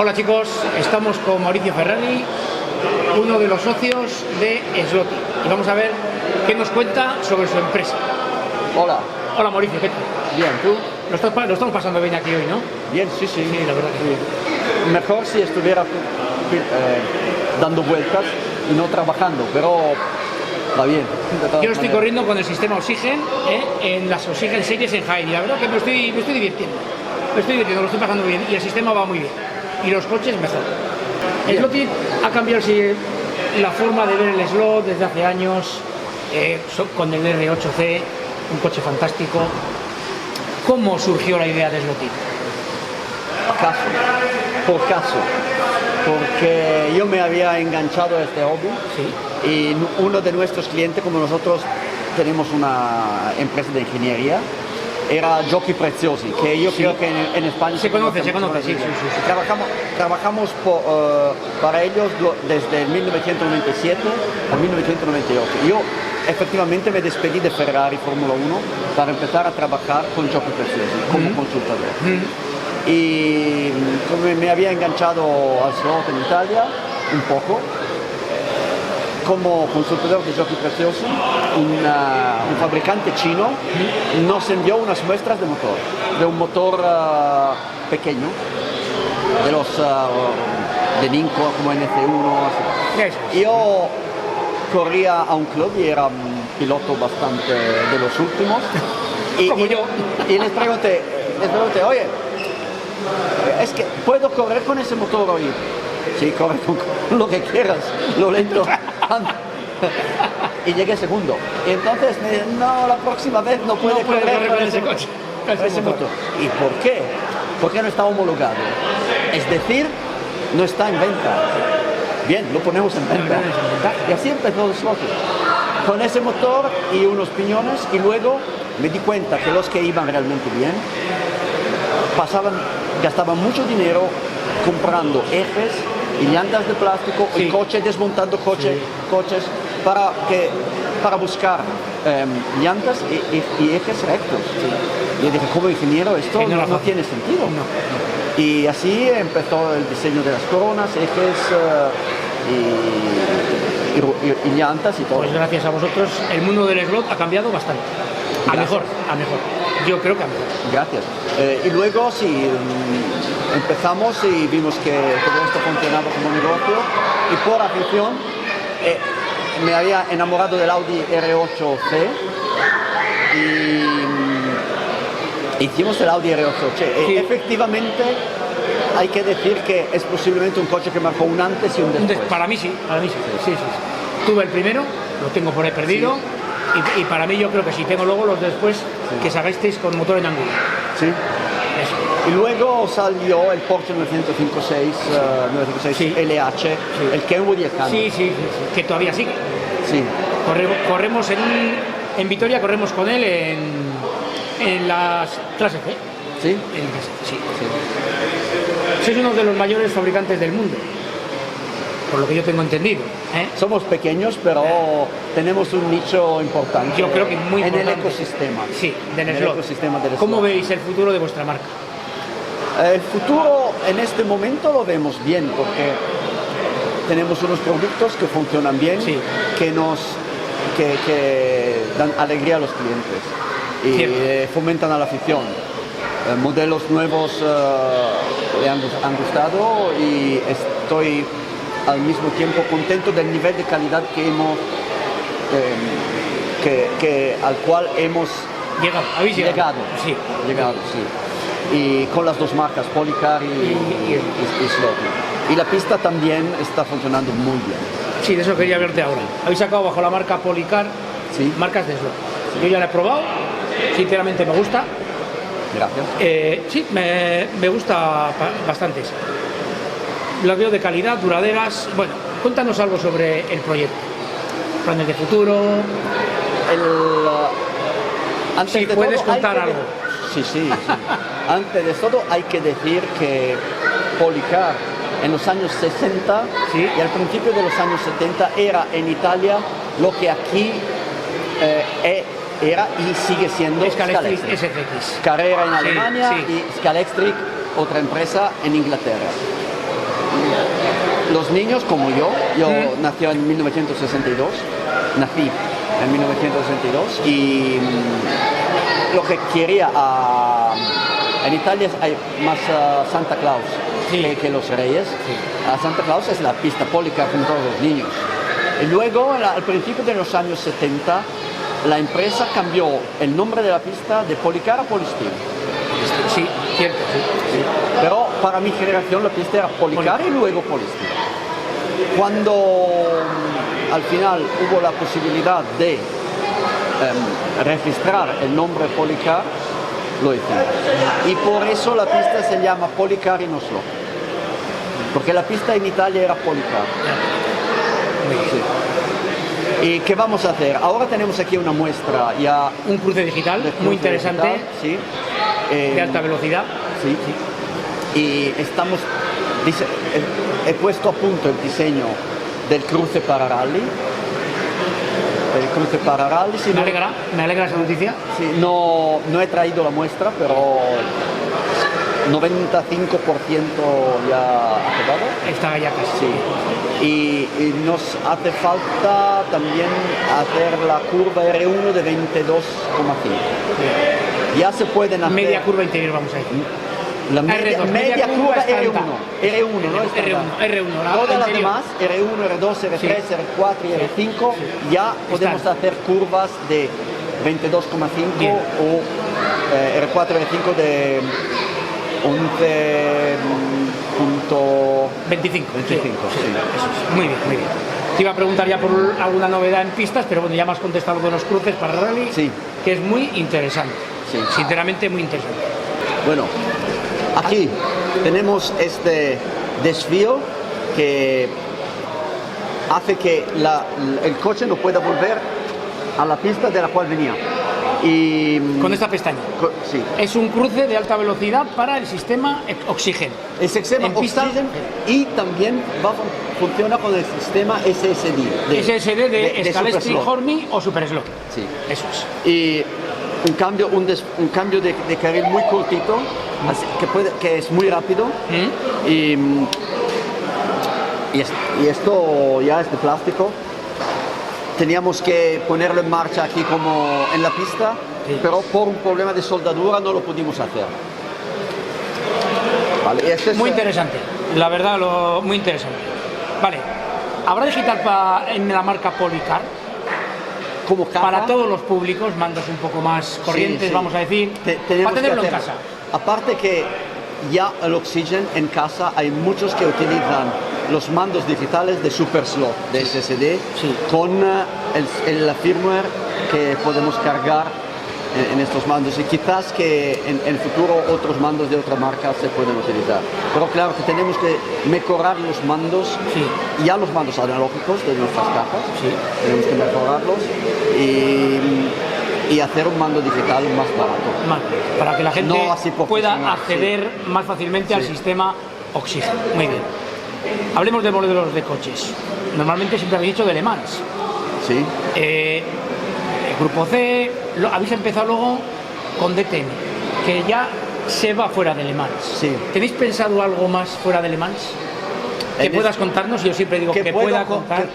Hola chicos, estamos con Mauricio Ferrari, uno de los socios de Sloty, y vamos a ver qué nos cuenta sobre su empresa. Hola. Hola Mauricio, ¿qué tal? Bien, ¿tú? Lo estamos pasando bien aquí hoy, ¿no? Bien, sí. Sí, la verdad que sí. Mejor si estuviera dando vueltas y no trabajando, pero va bien. Yo estoy corriendo con el sistema Oxygen en las Oxygen Series en Jaén, y la verdad que me estoy divirtiendo. Lo estoy pasando bien y el sistema va muy bien. Y los coches mejor. Sloty ha cambiado la forma de ver el slot desde hace años, con el R8C, un coche fantástico. ¿Cómo surgió la idea de Sloty? Por caso, porque yo me había enganchado a este hobby. Sí. Y uno de nuestros clientes, como nosotros tenemos una empresa de ingeniería, era Giochi Preziosi, que yo creo que en España se conoce, sí. Trabajamos para ellos desde 1997 a 1998. Yo efectivamente me despedí de Ferrari Fórmula 1 para empezar a trabajar con Giochi Preziosi como consultador. Y como me había enganchado al slot en Italia un poco, como consultador de Giochi Preziosi, un fabricante chino nos envió unas muestras de un motor pequeño, de los de Ninco, como NC1, así. Yo corría a un club y era un piloto bastante de los últimos. Y les pregunté, oye, es que ¿puedo correr con ese motor hoy? Sí, corre con lo que quieras, lo lento. Y llegué segundo. Y entonces me dije, no, la próxima vez no puede correr con ese coche. Ese motor. ¿Y por qué? Porque no está homologado. Es decir, no está en venta. Bien, lo ponemos en venta. Y así empezó el Sloty. Con ese motor y unos piñones, y luego me di cuenta que los que iban realmente bien gastaban mucho dinero comprando ejes y llantas de plástico, y coches, desmontando coches para buscar llantas y ejes rectos. Y yo dije, como ingeniero, esto no tiene sentido. No. Y así empezó el diseño de las coronas, ejes y llantas y todo. Pues gracias a vosotros el mundo del slot ha cambiado bastante. A mejor. Yo creo que a mejor. Gracias. Y luego empezamos y vimos que todo esto funcionaba como negocio, y por afición me había enamorado del Audi R8C y hicimos el Audi R8C. Sí. Efectivamente hay que decir que es posiblemente un coche que marcó un antes y un después. Para mí sí. Tuve el primero, lo tengo por ahí perdido. Sí. Y para mí yo creo que sí, tengo luego los después que sacasteis con motor en ángulo. Sí. Eso. Y luego salió el Porsche 956 LH, el Kenwood y el Cayenne. Sí, que todavía sigue. Sí. Corremos en Vitoria, corremos con él en las clases C. ¿Sí? Sí. Sois uno de los mayores fabricantes del mundo, por lo que yo tengo entendido. Somos pequeños, pero tenemos un nicho importante. Yo creo que muy importante. En el ecosistema. Sí, en el ecosistema del slot. ¿Cómo veis el futuro de vuestra marca? El futuro en este momento lo vemos bien, porque tenemos unos productos que funcionan bien, que dan alegría a los clientes y fomentan a la afición. Modelos nuevos le han gustado, y estoy al mismo tiempo contento del nivel de calidad al cual hemos llegado. Sí. Y con las dos marcas, Policar y Sloty. Y la pista también está funcionando muy bien. Sí, de eso quería verte ahora. Habéis sacado bajo la marca Policar marcas de Sloty. Sí. Yo ya la he probado, sinceramente me gusta. Gracias. Sí, me gusta bastante. Las veo de calidad, duraderas. Bueno, cuéntanos algo sobre el proyecto. Planes de futuro. Si puedes contar algo. Sí. Antes de todo hay que decir que Policar en los años 60 y al principio de los años 70 era en Italia lo que aquí era y sigue siendo Scalextric SFX. Carrera en Alemania y Scalextric, otra empresa en Inglaterra. los niños como yo nací en 1962, nací en 1962 y lo que quería en Italia hay más Santa Claus que los Reyes. Santa Claus es la pista Policar con todos los niños. Y luego, al principio de los años 70, la empresa cambió el nombre de la pista de Policar a Polystir. Sí, cierto. Sí. Pero para mi generación la pista era Policar y luego Polystir. Cuando al final hubo la posibilidad de registrar el nombre Policar, lo hicimos. Y por eso la pista se llama Policar in Oslo. Porque la pista en Italia era Policar. Sí. ¿Y qué vamos a hacer? Ahora tenemos aquí una muestra ya. Un cruce digital muy interesante, digital, sí. De alta velocidad. Sí. Y estamos, he puesto a punto el diseño del cruce para rally. El cruce para rally. Si me alegra esa noticia. Sí, no he traído la muestra, pero 95% ya acabado. Está ya casi. Sí. Y nos hace falta también hacer la curva R1 de 22,5. Ya se pueden hacer... Media curva interior vamos a ir. La media curva R1, ¿no? R1. Todas las demás, R1, R2, R3, R4 y R5, ya podemos hacer curvas de 22,5 o R4, R5 de 11.25. Sí. Muy bien. Te iba a preguntar ya por alguna novedad en pistas, pero bueno, ya me has contestado de los cruces para rally, que es muy interesante. Sí. Sinceramente, muy interesante. Bueno, aquí tenemos este desvío que hace que el coche no pueda volver a la pista de la cual venía. Y con esta pestaña. Sí. Es un cruce de alta velocidad para el sistema Oxygen. El sistema Oxygen y también funciona con el sistema SSD. SSD de Scalestri, Hormy o Super Slot. Sí. Eso es. Y un cambio de carril muy cortito, que es muy rápido. Y esto ya es de plástico. Teníamos que ponerlo en marcha aquí como en la pista, pero por un problema de soldadura no lo pudimos hacer. Vale, muy interesante, la verdad, muy interesante. Vale, ¿habrá digital en la marca Policar? Como caja, para todos los públicos, mandos un poco más corrientes, vamos a decir, para tenerlo en casa. Aparte que ya el Oxygen en casa hay muchos que utilizan los mandos digitales de Super Slot, de SSD, con la firmware que podemos cargar en estos mandos, y quizás que en el futuro otros mandos de otra marca se pueden utilizar. Pero claro que tenemos que mejorar los mandos, ya los mandos analógicos de nuestras cajas, tenemos que mejorarlos y hacer un mando digital más barato. Para que la gente pueda acceder más fácilmente al sistema Oxygen. Muy bien. Hablemos de modelos de coches. Normalmente siempre habéis dicho de Le Mans. Sí. Grupo C, habéis empezado luego con DTM, que ya se va fuera de Le Mans. Sí. ¿Tenéis pensado algo más fuera de Le Mans? Que puedas contarnos, yo siempre digo que pueda contar.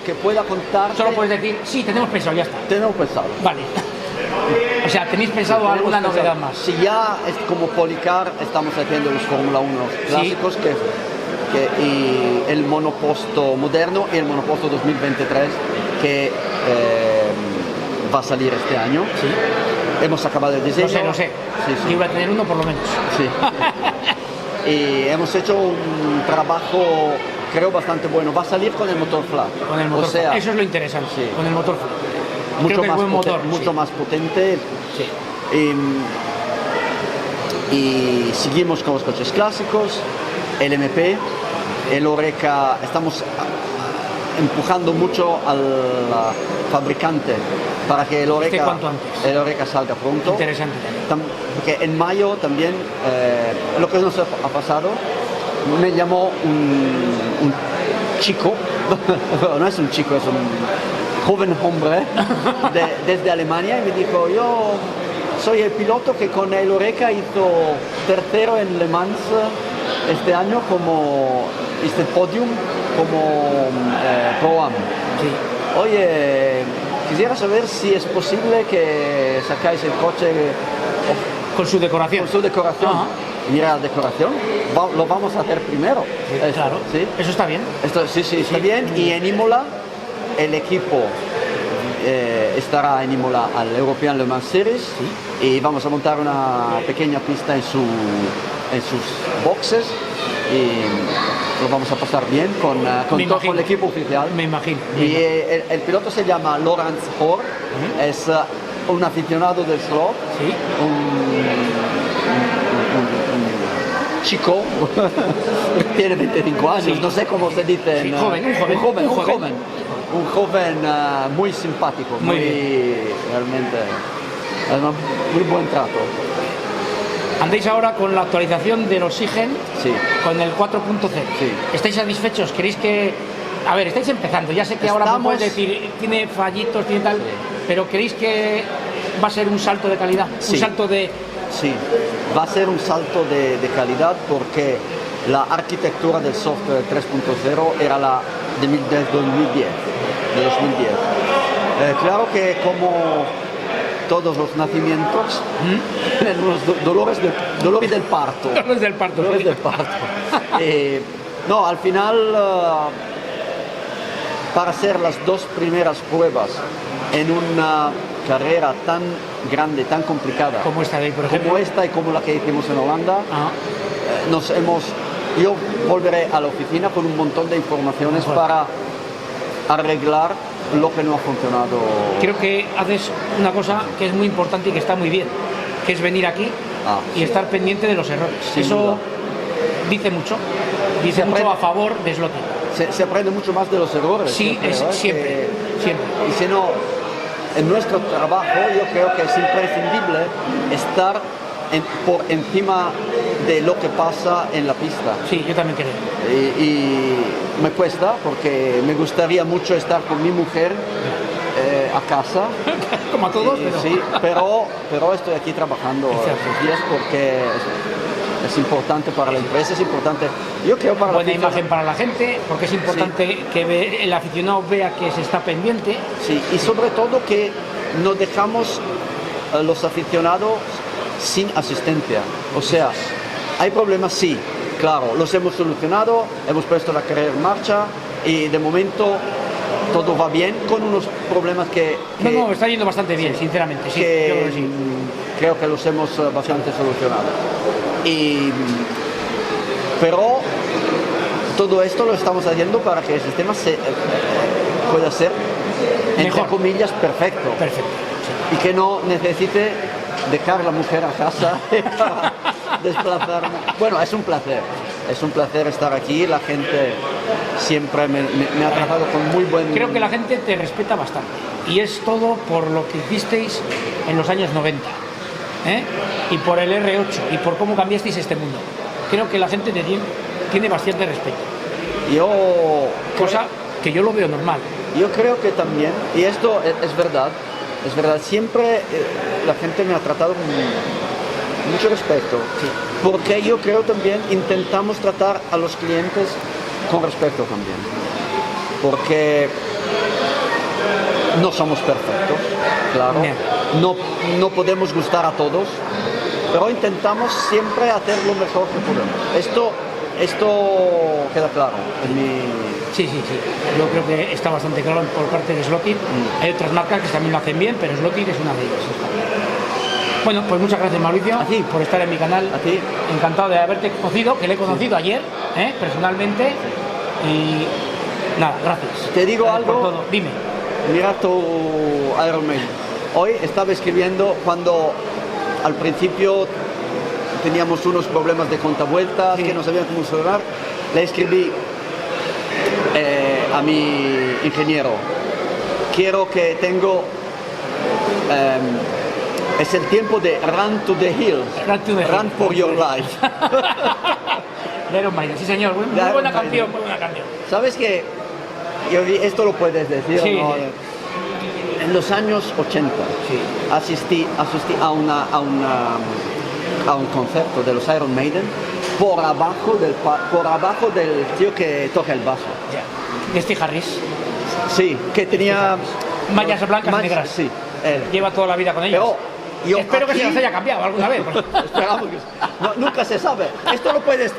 Que pueda contar. Solo puedes decir, sí, tenemos pensado, ya está. Tenemos pensado. Vale. O sea, ¿tenéis pensado alguna novedad más? Si ya es como Policar, estamos haciendo los Fórmula 1 clásicos, y el monoposto moderno y el monoposto 2023, que va a salir este año. Hemos acabado el diseño. No sé. Yo voy a tener uno por lo menos. Sí. Y hemos hecho un trabajo, creo, bastante bueno. Va a salir con el motor flat. Con el motor flat. Eso es lo interesante. Con el motor flat. Mucho más potente. Y seguimos con los coches clásicos, el MP, el Oreca. Estamos empujando mucho al fabricante para que el Oreca salga pronto. Interesante. Porque en mayo también, lo que nos ha pasado, me llamó un chico, no es un chico, es un joven hombre desde Alemania, y me dijo: yo soy el piloto que con el Oreca hizo tercero en Le Mans este año como este podium como Pro-Am. Sí. Oye, quisiera saber si es posible que sacáis el coche Con su decoración. con su decoración. Ajá. Mira la decoración, lo vamos a hacer primero. Esto, Claro, ¿sí? eso está bien. Esto, sí, está bien. Y en Imola, el equipo estará en Imola al European Le Mans Series y vamos a montar una pequeña pista en sus boxes y lo vamos a pasar bien con el equipo oficial. Me imagino. Y el piloto se llama Lorenz Hohr, es un aficionado del slot, Sí. un chico, tiene 25 años, Sí. no sé cómo se dice. Sí, joven. Un joven muy simpático, Muy realmente, además, muy buen trato. Andéis ahora con la actualización del Oxygen, Sí. con el 4.0. Sí. ¿Estáis satisfechos? ¿Queréis que...? A ver, estáis empezando, ya sé que ahora me Estamos- puedes decir, tiene fallitos, tiene tal, pero ¿creéis que va a ser un salto de calidad? Sí. Un salto de... Sí, va a ser un salto de calidad porque la arquitectura del software 3.0 era la de 2010. Claro que como todos los nacimientos, tienen unos dolores del parto. Dolores del parto. Dolores del parto. No, al final, para hacer las dos primeras pruebas en una carrera tan grande, tan complicada, Como esta de ahí, por ejemplo. como esta y como la que hicimos en Holanda, Ah, yo volveré a la oficina con un montón de informaciones Mejor. para arreglar lo que no ha funcionado. creo que haces una cosa que es muy importante y que está muy bien, que es venir aquí y Sí. estar pendiente de los errores. Sin Eso duda. dice mucho Se mucho aprende- a favor de Slotin. Se aprende mucho más de los errores. Sí, yo es creo, siempre. Y si no, en nuestro trabajo yo creo que es imprescindible estar por encima de lo que pasa en la pista. Sí, yo también creo. Y me cuesta porque me gustaría mucho estar con mi mujer a casa. Como a todos, Y- pero... Sí, pero estoy aquí trabajando Exacto. estos días porque es importante para la empresa, es importante. Yo creo para Buena la afición. imagen para la gente, porque es importante que el aficionado vea que se está pendiente. Sí, y sobre todo que no dejamos a los aficionados sin asistencia. O sea, hay problemas, sí, claro, los hemos solucionado, hemos puesto la carrera en marcha y de momento todo va bien con unos problemas que No, está yendo bastante bien, sinceramente, sí, yo creo que sí. creo que los hemos bastante solucionado. Pero todo esto lo estamos haciendo para que el sistema pueda ser, entre Mejor. comillas, perfecto. Perfecto. Y que no necesite dejar la mujer a casa para desplazarme. Bueno, es un placer estar aquí, la gente siempre me ha tratado con muy buen... Creo que la gente te respeta bastante y es todo por lo que hicisteis en los años 90, ¿eh? Y por el R8 y por cómo cambiasteis este mundo. Creo que la gente te tiene bastante respeto, Yo cosa que yo lo veo normal. Yo creo que también, y esto es verdad, siempre la gente me ha tratado con mucho respeto, porque yo creo también intentamos tratar a los clientes con respeto también, porque no somos perfectos, claro, Bien. no podemos gustar a todos, pero intentamos siempre hacer lo mejor que podemos. Esto queda claro en mi... Sí. Yo creo que está bastante claro por parte de Slotin. Hay otras marcas que también lo hacen bien, pero Slotin es una de ellas. Bueno, pues muchas gracias, Mauricio, A ti. por estar en mi canal. A ti. Encantado de haberte conocido, que le he conocido ayer, personalmente. Y nada, gracias. Te digo Gracias por algo. todo. Dime. Mira tu Iron Man. Hoy estaba escribiendo cuando al principio teníamos unos problemas de contavueltas Sí. que no sabían cómo solucionar. Le escribí a mi ingeniero. Quiero que tengo... es el tiempo de Run to the Hills. Run to the Run Hills. for your life. De Iron Maiden, sí señor, muy Iron buena Maiden. canción, muy buena canción. ¿Sabes qué? Esto lo puedes decir, Sí, ¿no? sí. En los años 80 Sí. asistí a un concierto de los Iron Maiden por abajo del tío que toca el bajo. Ya. De Steve Harris. Sí, que tenía Mallas blancas y negras. Sí, él. Lleva toda la vida con ellas. Pero yo espero que aquí- se las haya cambiado alguna vez. Esperamos que nunca se sabe. Esto lo puedes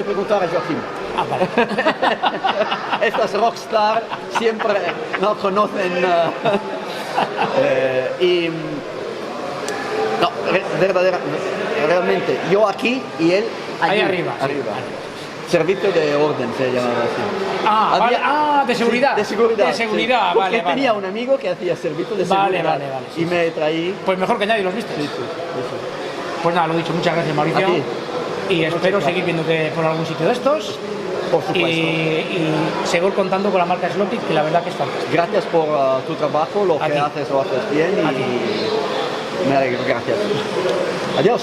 preguntar a Joaquín. Ah, vale. Estas rockstar siempre no conocen y no, realmente yo aquí y él allí, Ahí arriba, sí. Servicio de orden se llamaba así. Ah, vale. Ah, de seguridad. De seguridad. De seguridad, sí. vale, Porque vale. tenía un amigo que hacía servicio de Vale, seguridad. vale, sí, y me traí. Pues mejor que nadie los viste. Sí. Pues nada, lo dicho, muchas gracias Mauricio. A ti. Y espero seguir viéndote por algún sitio de estos. Por supuesto. Y seguir contando con la marca Slotix, que la verdad que es fantástica. Gracias por tu trabajo, lo A que ti. haces lo haces bien A y ti. me alegro, gracias. Adiós.